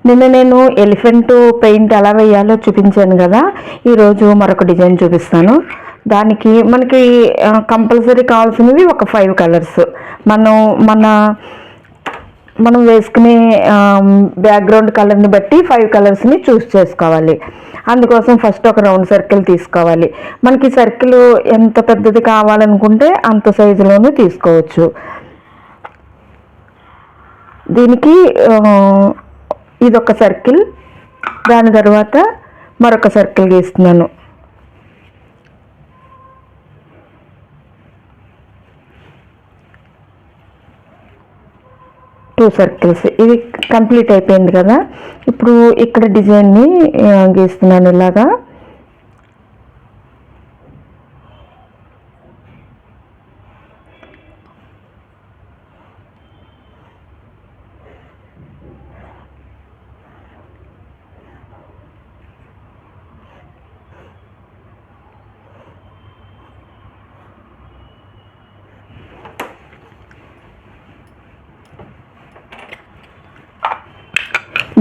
నిన్న నేను elephant paint ఎలా వేయాలో చూపించాను కదా. ఈరోజు మరొక డిజైన్ చూపిస్తాను. దానికి మనకి కంపల్సరీ కావాల్సినవి ఒక 5 కలర్స్. మన మనం వేసుకునే బ్యాక్గ్రౌండ్ కలర్ని బట్టి 5 కలర్స్ని చూస్ చేసుకోవాలి. అందుకోసం ఫస్ట్ ఒక రౌండ్ సర్కిల్ తీసుకోవాలి. మనకి సర్కిల్ ఎంత పెద్దది కావాలనుకుంటే అంత సైజులోనే తీసుకోవచ్చు. దీనికి ఇదొక సర్కిల్, దాని తర్వాత మరొక సర్కిల్ గీస్తున్నాను. Two circles. ఇది కంప్లీట్ అయిపోయింది కదా. ఇప్పుడు ఇక్కడ డిజైన్ని గీస్తున్నాను ఇలాగా.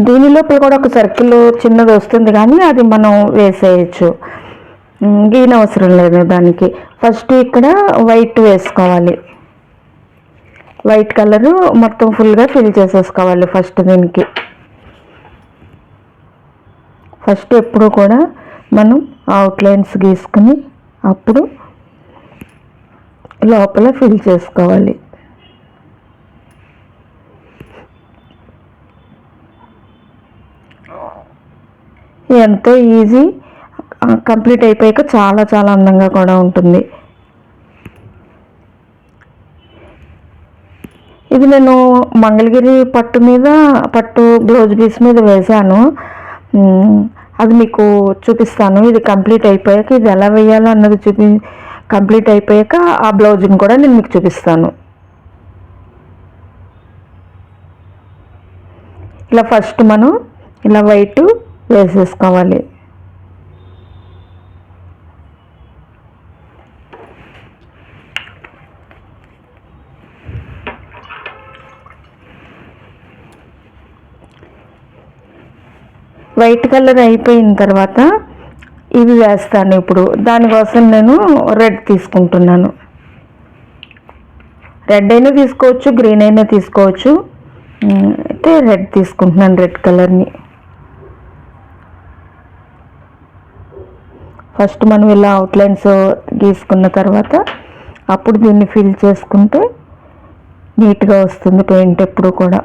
దీని లోపల కూడా ఒక సర్కిల్ చిన్నది వస్తుంది, కానీ అది మనం వేసేయచ్చు, గీనవసరం లేదు దానికి. ఫస్ట్ ఇక్కడ వైట్ వేసుకోవాలి. వైట్ కలరు మొత్తం ఫుల్గా ఫిల్ చేసేసుకోవాలి. ఫస్ట్ ఎప్పుడు కూడా మనం అవుట్లైన్స్ గీసుకుని అప్పుడు లోపల ఫిల్ చేసుకోవాలి. ఎంతో ఈజీ, కంప్లీట్ అయిపోయాక చాలా చాలా అందంగా కూడా ఉంటుంది. ఇది నేను మంగళగిరి పట్టు బ్లౌజ్ పీస్ మీద వేశాను. అది మీకు చూపిస్తాను. ఇది కంప్లీట్ అయిపోయాక ఇది ఎలా వేయాలో అన్నది కంప్లీట్ అయిపోయాక ఆ బ్లౌజ్ని కూడా నేను మీకు చూపిస్తాను. ఇలా ఫస్ట్ మనం ఇలా వైట్ వేసేసుకోవాలి. వైట్ కలర్ అయిపోయిన తర్వాత ఇవి వేస్తాను. ఇప్పుడు దానికోసం నేను రెడ్ తీసుకుంటున్నాను. రెడ్ అయినా తీసుకోవచ్చు, గ్రీన్ అయినా తీసుకోవచ్చు. అయితే రెడ్ తీసుకుంటున్నాను, రెడ్ కలర్ని. ఫస్ట్ మనం ఇలా అవుట్లైన్స్ గీసుకున్న తర్వాత అప్పుడు దీన్ని ఫిల్ చేసుకుంటే నీట్గా వస్తుంది పెయింట్ ఎప్పుడు కూడా.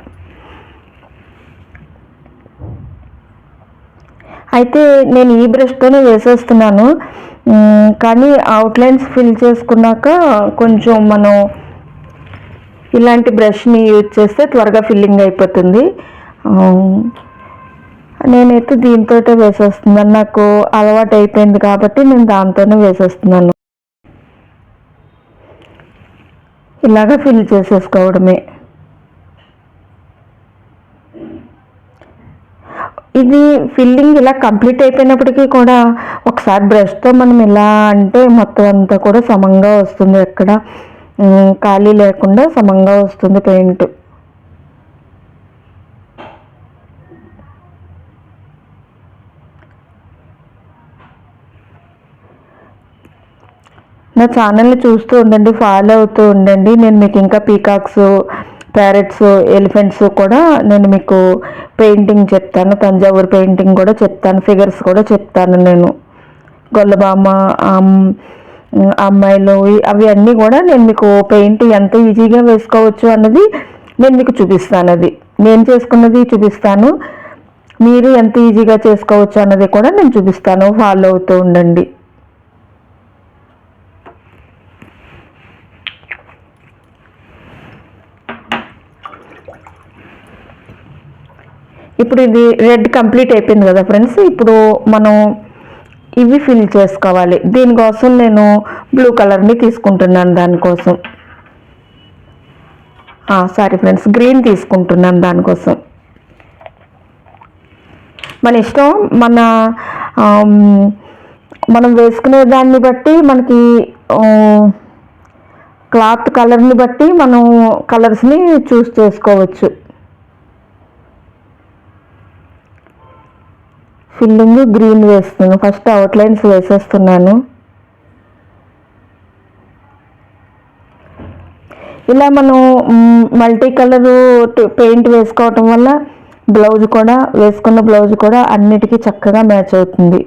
అయితే నేను ఈ బ్రష్తోనే వేసేస్తున్నాను, కానీ అవుట్లైన్స్ ఫిల్ చేసుకున్నాక కొంచెం మనం ఇలాంటి బ్రష్ని యూజ్ చేస్తే త్వరగా ఫిల్లింగ్ అయిపోతుంది. నేనైతే దీంతో వేసేస్తున్నాను, నాకు అలవాటు అయిపోయింది కాబట్టి నేను దాంతోనే వేసేస్తున్నాను. ఇలాగ ఫిల్ చేసేసుకోవడమే. ఇది ఫిల్లింగ్ ఇలా కంప్లీట్ అయిపోయినప్పటికీ కూడా ఒకసారి బ్రష్తో మనం ఇలా అంటే మొత్తం అంతా కూడా సమంగా వస్తుంది, ఎక్కడ ఖాళీ లేకుండా సమంగా వస్తుంది పెయింట్. నా ఛానల్ని చూస్తూ ఉండండి, ఫాలో అవుతూ ఉండండి. నేను మీకు ఇంకా పీకాక్స్, ప్యారెట్స్, ఎలిఫెంట్స్ కూడా నేను మీకు పెయింటింగ్ చెప్తాను. తంజావూరు పెయింటింగ్ కూడా చెప్తాను, ఫిగర్స్ కూడా చెప్తాను. నేను గొల్లబామ, అమ్మాయిలు, అవి అన్నీ కూడా నేను మీకు పెయింట్ ఎంత ఈజీగా వేసుకోవచ్చు అన్నది నేను మీకు చూపిస్తాను. అది నేను చేసుకున్నది చూపిస్తాను, మీరు ఎంత ఈజీగా చేసుకోవచ్చు అన్నది కూడా నేను చూపిస్తాను. ఫాలో అవుతూ ఉండండి. ఇప్పుడు ఇది రెడ్ కంప్లీట్ అయిపోయింది కదా ఫ్రెండ్స్. ఇప్పుడు మనం ఇవి ఫిల్ చేసుకోవాలి. దీనికోసం నేను బ్లూ కలర్ని తీసుకుంటున్నాను. దానికోసం సారీ ఫ్రెండ్స్, గ్రీన్ తీసుకుంటున్నాను. దానికోసం మన ఇష్టం, మనం వేసుకునే దాన్ని బట్టి, మనకి క్లాత్ కలర్ని బట్టి మనం కలర్స్ని చూస్ చేసుకోవచ్చు. ఫిల్లింగ్ గ్రీన్ వేస్తున్నాను. ఫస్ట్ అవుట్లైన్స్ వేసేస్తున్నాను. ఇలా మనం మల్టీ కలరు పెయింట్ వేసుకోవటం వల్ల బ్లౌజ్ కూడా వేసుకున్న బ్లౌజ్ కూడా అన్నిటికీ చక్కగా మ్యాచ్ అవుతుంది.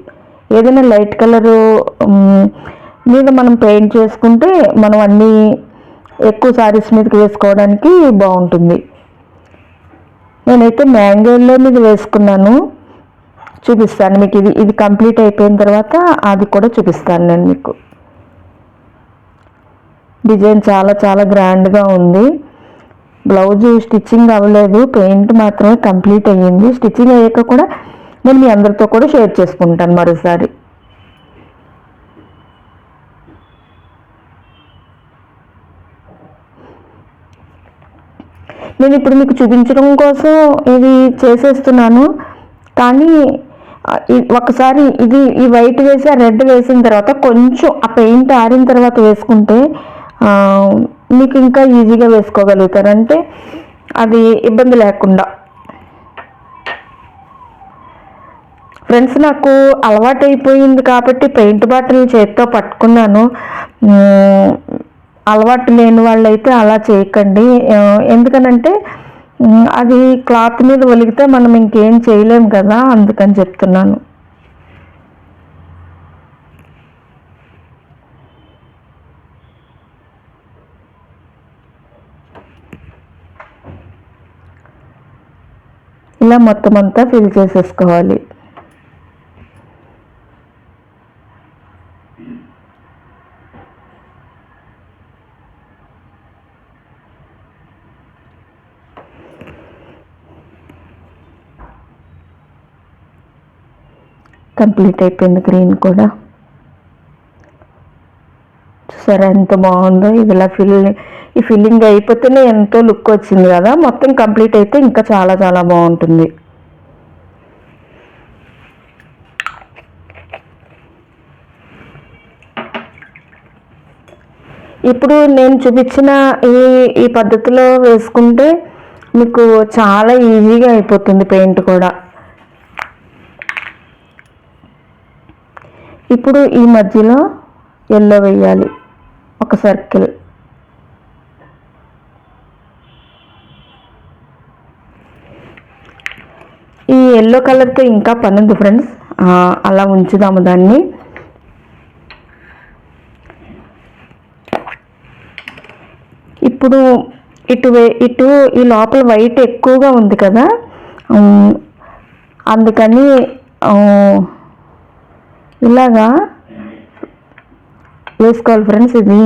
ఏదైనా లైట్ కలరు మీద మనం పెయింట్ చేసుకుంటే మనం అన్నీ ఎక్కువ శారీస్ మీదకి వేసుకోవడానికి బాగుంటుంది. నేనైతే మ్యాంగోలో మీద వేసుకున్నాను, చూపిస్తాను మీకు. ఇది కంప్లీట్ అయిపోయిన తర్వాత అది కూడా చూపిస్తాను నేను మీకు. డిజైన్ చాలా చాలా గ్రాండ్గా ఉంది. బ్లౌజ్ స్టిచ్చింగ్ అవ్వలేదు, పెయింట్ మాత్రమే కంప్లీట్ అయ్యింది. స్టిచ్చింగ్ అయ్యాక కూడా నేను మీ అందరితో కూడా షేర్ చేసుకుంటాను మరోసారి. నేను ఇప్పుడు మీకు చూపించడం కోసం ఇది చేసేస్తున్నాను, కానీ ఒకసారి ఈ వైట్ వేసి ఆ రెడ్ వేసిన తర్వాత కొంచెం ఆ పెయింట్ ఆరిన తర్వాత వేసుకుంటే మీకు ఇంకా ఈజీగా వేసుకోగలుగుతారు, అంటే అది ఇబ్బంది లేకుండా. ఫ్రెండ్స్, నాకు అలవాటు అయిపోయింది కాబట్టి పెయింట్ బాటిల్ చేతితో పట్టుకున్నాను. అలవాటు లేని వాళ్ళైతే అలా చేయకండి, ఎందుకనంటే అది క్లాత్ మీద ఒలిగితే మనం ఇంకేం చేయలేం కదా, అందుకని చెప్తున్నాను. ఇలా మొత్తం అంతా ఫిల్ చేసేసుకోవాలి. కంప్లీట్ అయిపోయింది. గ్రీన్ కూడా చూసారా ఎంత బాగుందో. ఇది ఇలా ఈ ఫిల్లింగ్ అయిపోతేనే ఎంతో లుక్ వచ్చింది కదా. మొత్తం కంప్లీట్ అయితే ఇంకా చాలా చాలా బాగుంటుంది. ఇప్పుడు నేను చూపించిన ఈ పద్ధతిలో వేసుకుంటే మీకు చాలా ఈజీగా అయిపోతుంది పెయింట్ కూడా. ఇప్పుడు ఈ మధ్యలో ఎల్లో వేయాలి, ఒక సర్కిల్. ఈ ఎల్లో కలర్తో ఇంకా పని ఉంది ఫ్రెండ్స్, అలా ఉంచుదాము దాన్ని. ఇప్పుడు ఇటు ఈ లోపల వైట్ ఎక్కువగా ఉంది కదా, అందుకని ఇలాగా వేసుకోవాలి ఫ్రెండ్స్. ఇది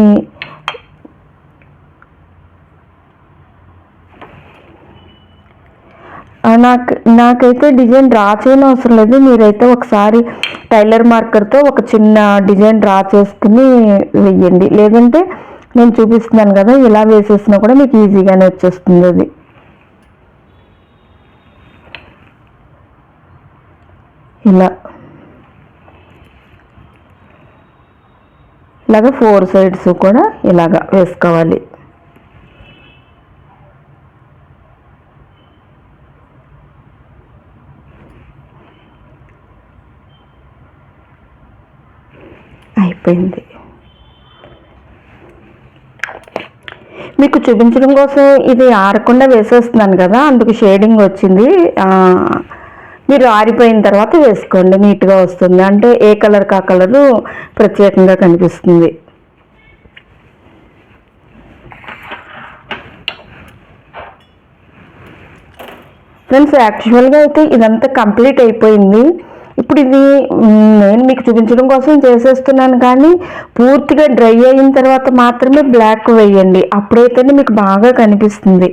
నాకైతే డిజైన్ డ్రా చేయని అవసరం లేదు. మీరైతే ఒకసారి టైలర్ మార్కర్తో ఒక చిన్న డిజైన్ డ్రా చేసుకుని వెయ్యండి, లేదంటే నేను చూపిస్తున్నాను కదా ఇలా వేసేసినా కూడా మీకు ఈజీగానే వచ్చేస్తుంది. అది ఇలాగ 4 సైడ్స్ కూడా ఇలాగ వేసుకోవాలి. అయిపోయింది. మీకు చూపించడం కోసం ఇది ఆరకుండా వేసేస్తున్నాను కదా, అందుకు షేడింగ్ వచ్చింది. మీరు ఆరిపోయిన తర్వాత వేసుకోండి, నీట్గా వస్తుంది. అంటే ఏ కలర్కి ఆ కలరు ప్రత్యేకంగా కనిపిస్తుంది. ఫ్రెండ్స్, యాక్చువల్గా అయితే ఇదంతా కంప్లీట్ అయిపోయింది. ఇప్పుడు ఇది నేను మీకు చూపించడం కోసం చేసేస్తున్నాను, కానీ పూర్తిగా డ్రై అయిన తర్వాత మాత్రమే బ్లాక్ వేయండి, అప్పుడైతేనే మీకు బాగా కనిపిస్తుంది.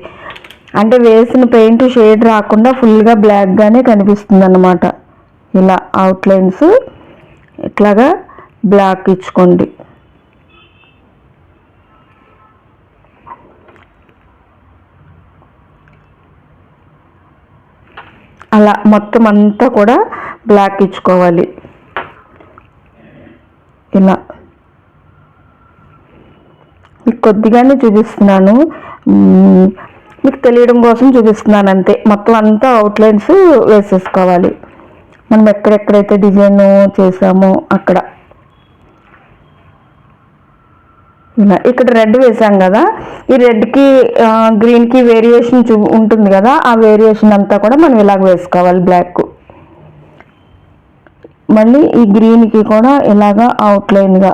అంటే వేసిన పెయింట్ షేడ్ రాకుండా ఫుల్గా బ్లాక్గానే కనిపిస్తుంది అన్నమాట. ఇలా అవుట్లైన్స్ ఇట్లాగా బ్లాక్ ఇచ్చుకోండి. అలా మొత్తం అంతా కూడా బ్లాక్ ఇచ్చుకోవాలి. ఇలా మీకు కొద్దిగానే చూపిస్తున్నాను, మీకు తెలియడం కోసం చూపిస్తున్నాను అంతే. మొత్తం అంతా అవుట్లైన్స్ వేసేసుకోవాలి. మనం ఎక్కడెక్కడైతే డిజైన్ చేసామో అక్కడ ఇలా. ఇక్కడ రెడ్ వేసాం కదా, ఈ రెడ్కి గ్రీన్కి వేరియేషన్ ఉంటుంది కదా, ఆ వేరియేషన్ అంతా కూడా మనం ఇలాగ వేసుకోవాలి బ్లాక్. మళ్ళీ ఈ గ్రీన్కి కూడా ఇలాగా అవుట్లైన్గా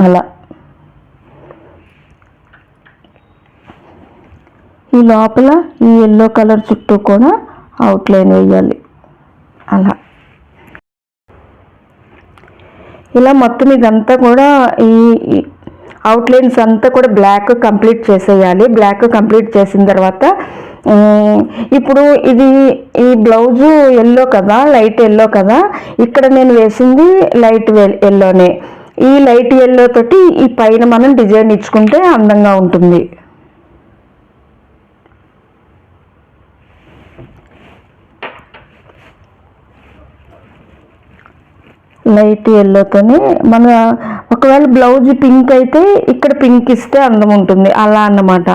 అలా. ఈ లోపల ఈ ఎల్లో కలర్ చుట్టూ కూడా అవుట్లైన్ వేయాలి అలా. ఇలా మొత్తం ఇదంతా కూడా ఈ అవుట్లైన్స్ అంతా కూడా బ్లాక్ కంప్లీట్ చేసేయాలి. బ్లాక్ కంప్లీట్ చేసిన తర్వాత ఇప్పుడు ఇది ఈ బ్లౌజు ఎల్లో కదా, లైట్ ఎల్లో కదా, ఇక్కడ నేను వేసింది లైట్ ఎల్లోనే. ఈ లైట్ ఎల్లో తోటి ఈ పైన మనం డిజైన్ ఇచ్చుకుంటే అందంగా ఉంటుంది. లైట్ ఎల్లోతోనే మన ఒకవేళ బ్లౌజ్ పింక్ అయితే ఇక్కడ పింక్ ఇస్తే అందం ఉంటుంది అలా అన్నమాట.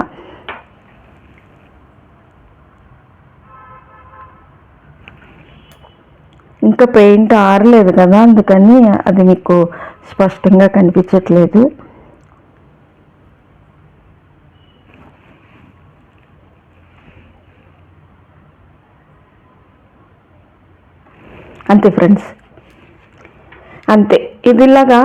ఇంకా పెయింట్ ఆరలేదు కదా, అందుకని అది మీకు స్పష్టంగా కనిపించట్లేదు. అంతే ఫ్రెండ్స్, అంతే. ఇదిలాగా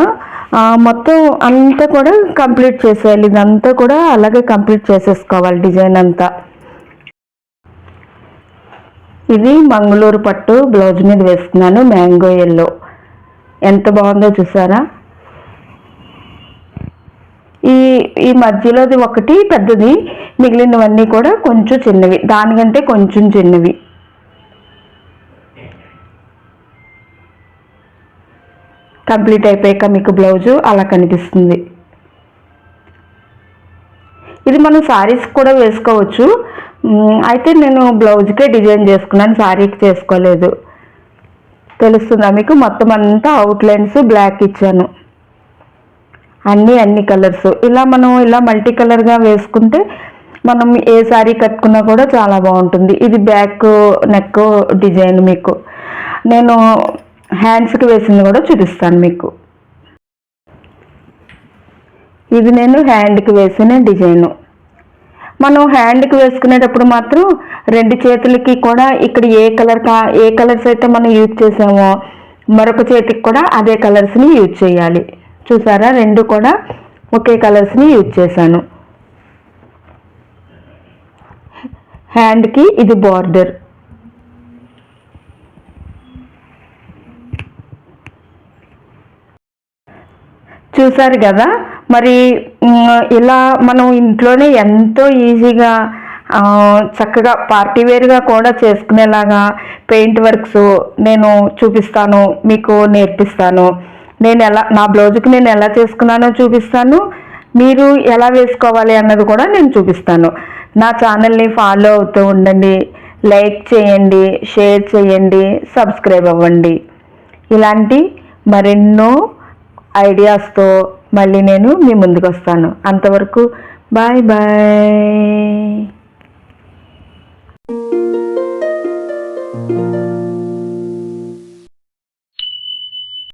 మొత్తం అంతా కూడా కంప్లీట్ చేసేయాలి. ఇదంతా కూడా అలాగే కంప్లీట్ చేసేసుకోవాలి డిజైన్ అంతా. ఇది మంగళూరు పట్టు బ్లౌజ్ మీద వేస్తున్నాను, మ్యాంగో ఎల్లో. ఎంత బాగుందో చూసారా. ఈ మధ్యలోది ఒకటి పెద్దది, మిగిలినవన్నీ కూడా కొంచెం చిన్నవి, దానికంటే కొంచెం చిన్నవి. కంప్లీట్ అయిపోయాక మీకు బ్లౌజు అలా కనిపిస్తుంది. ఇది మనం శారీస్ కూడా వేసుకోవచ్చు. అయితే నేను బ్లౌజ్కే డిజైన్ చేసుకున్నాను, శారీకి చేసుకోలేదు. తెలుస్తుందా మీకు? మొత్తం అంతా అవుట్లైన్స్ బ్లాక్ ఇచ్చాను, అన్ని కలర్స్. ఇలా మనం ఇలా మల్టీ కలర్గా వేసుకుంటే మనం ఏ శారీ కట్టుకున్నా కూడా చాలా బాగుంటుంది. ఇది బ్యాక్ నెక్ డిజైన్. మీకు నేను హ్యాండ్స్కి వేసింది కూడా చూపిస్తాను మీకు. ఇది నేను హ్యాండ్కి వేసిన డిజైను. మనం హ్యాండ్కి వేసుకునేటప్పుడు మాత్రం రెండు చేతులకి కూడా ఇక్కడ ఏ కలర్స్ అయితే మనం యూజ్ చేసామో మరొక చేతికి కూడా అదే కలర్స్ని యూజ్ చేయాలి. చూసారా, రెండు కూడా ఒకే కలర్స్ని యూజ్ చేశాను. హ్యాండ్కి ఇది బార్డర్. చూసారు కదా. మరి ఇలా మనం ఇంట్లోనే ఎంతో ఈజీగా చక్కగా పార్టీ వేర్గా కూడా చేసుకునేలాగా పెయింట్ వర్క్స్ నేను చూపిస్తాను, మీకు నేర్పిస్తాను. నా బ్లౌజ్కి నేను ఎలా చేసుకున్నానో చూపిస్తాను, మీరు ఎలా వేసుకోవాలి అన్నది కూడా నేను చూపిస్తాను. నా ఛానల్ని ఫాలో అవుతూ ఉండండి, లైక్ చేయండి, షేర్ చేయండి, సబ్స్క్రైబ్ అవ్వండి. ఇలాంటి మరెన్నో ఐడియాస్తో మళ్ళీ నేను మీ ముందుకు వస్తాను. అంతవరకు బాయ్ బాయ్.